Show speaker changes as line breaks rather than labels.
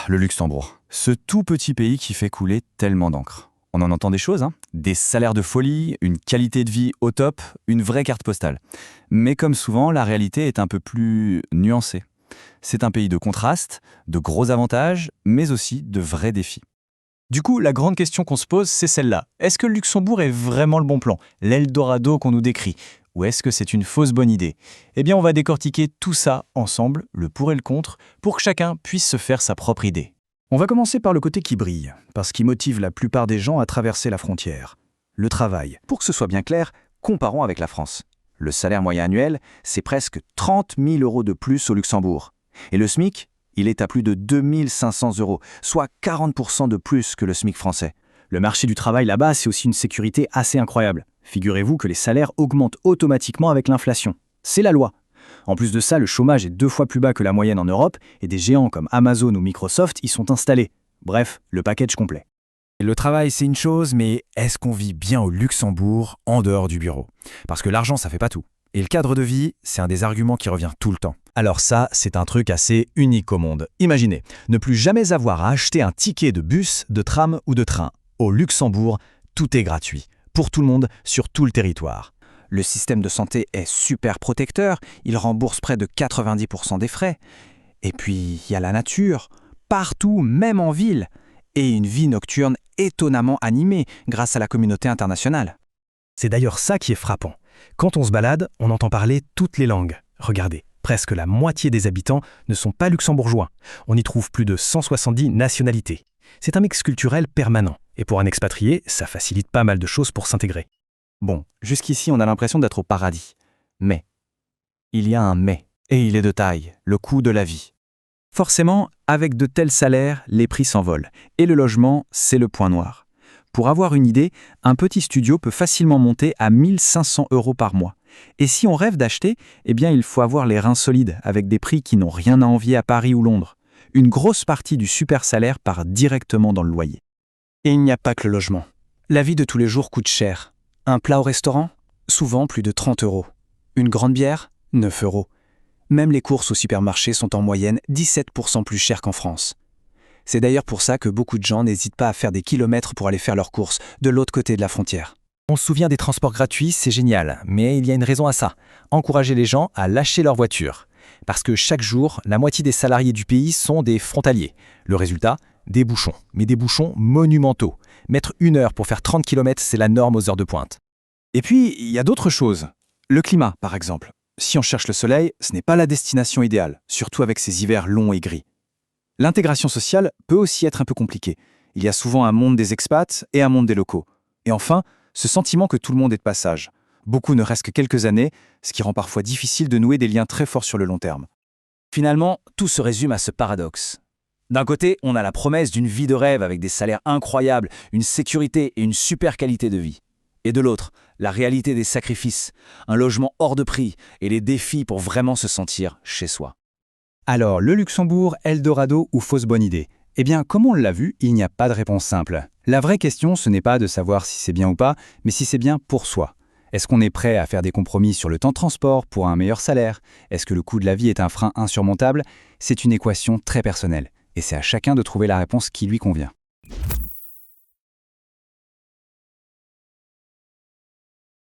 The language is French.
le Luxembourg. Ce tout petit pays qui fait couler tellement d'encre. On en entend des choses, hein. Des salaires de folie, une qualité de vie au top, une vraie carte postale. Mais comme souvent, la réalité est un peu plus nuancée. C'est un pays de contrastes, de gros avantages, mais aussi de vrais défis.
Du coup, la grande question qu'on se pose, c'est celle-là. Est-ce que le Luxembourg est vraiment le bon plan, l'Eldorado qu'on nous décrit? Ou est-ce que c'est une fausse bonne idée? Eh bien, on va décortiquer tout ça ensemble, le pour et le contre, pour que chacun puisse se faire sa propre idée.
On va commencer par le côté qui brille, parce qu'il motive la plupart des gens à traverser la frontière. Le travail.
Pour que ce soit bien clair, comparons avec la France. Le salaire moyen annuel, c'est presque 30 000 € de plus au Luxembourg. Et le SMIC, il est à plus de 2 500 €, soit 40% de plus que le SMIC français.
Le marché du travail là-bas, c'est aussi une sécurité assez incroyable. Figurez-vous que les salaires augmentent automatiquement avec l'inflation. C'est la loi. En plus de ça, le chômage est 2 fois plus bas que la moyenne en Europe et des géants comme Amazon ou Microsoft y sont installés. Bref, le package complet.
Le travail, c'est une chose, mais est-ce qu'on vit bien au Luxembourg en dehors du bureau? Parce que l'argent, ça fait pas tout. Et le cadre de vie, c'est un des arguments qui revient tout le temps.
Alors ça, c'est un truc assez unique au monde. Imaginez, ne plus jamais avoir à acheter un ticket de bus, de tram ou de train. Au Luxembourg, tout est gratuit. Pour tout le monde, sur tout le territoire.
Le système de santé est super protecteur, il rembourse près de 90% des frais. Et puis, il y a la nature, partout, même en ville. Et une vie nocturne étonnamment animée grâce à la communauté internationale.
C'est d'ailleurs ça qui est frappant. Quand on se balade, on entend parler toutes les langues. Regardez, presque la moitié des habitants ne sont pas luxembourgeois. On y trouve plus de 170 nationalités. C'est un mix culturel permanent. Et pour un expatrié, ça facilite pas mal de choses pour s'intégrer.
Bon, jusqu'ici, on a l'impression d'être au paradis. Mais, il y a un mais, et il est de taille, le coût de la vie. Forcément, avec de tels salaires, les prix s'envolent, et le logement, c'est le point noir. Pour avoir une idée, un petit studio peut facilement monter à 1 500 € par mois. Et si on rêve d'acheter, eh bien il faut avoir les reins solides, avec des prix qui n'ont rien à envier à Paris ou Londres. Une grosse partie du super salaire part directement dans le loyer.
Et il n'y a pas que le logement. La vie de tous les jours coûte cher. Un plat au restaurant, souvent plus de 30 €. Une grande bière, 9 €. Même les courses au supermarché sont en moyenne 17% plus chères qu'en France. C'est d'ailleurs pour ça que beaucoup de gens n'hésitent pas à faire des kilomètres pour aller faire leurs courses de l'autre côté de la frontière.
On se souvient des transports gratuits, c'est génial, mais il y a une raison à ça. Encourager les gens à lâcher leur voiture. Parce que chaque jour, la moitié des salariés du pays sont des frontaliers. Le résultat, des bouchons, mais des bouchons monumentaux. Mettre 1 heure pour faire 30 km, c'est la norme aux heures de pointe.
Et puis, il y a d'autres choses. Le climat, par exemple. Si on cherche le soleil, ce n'est pas la destination idéale, surtout avec ces hivers longs et gris. L'intégration sociale peut aussi être un peu compliquée. Il y a souvent un monde des expats et un monde des locaux. Et enfin, ce sentiment que tout le monde est de passage. Beaucoup ne restent que quelques années, ce qui rend parfois difficile de nouer des liens très forts sur le long terme.
Finalement, tout se résume à ce paradoxe. D'un côté, on a la promesse d'une vie de rêve avec des salaires incroyables, une sécurité et une super qualité de vie. Et de l'autre, la réalité des sacrifices, un logement hors de prix et les défis pour vraiment se sentir chez soi.
Alors, le Luxembourg, Eldorado ou fausse bonne idée? Eh bien, comme on l'a vu, il n'y a pas de réponse simple. La vraie question, ce n'est pas de savoir si c'est bien ou pas, mais si c'est bien pour soi. Est-ce qu'on est prêt à faire des compromis sur le temps de transport pour un meilleur salaire? Est-ce que le coût de la vie est un frein insurmontable? C'est une équation très personnelle, et c'est à chacun de trouver la réponse qui lui convient.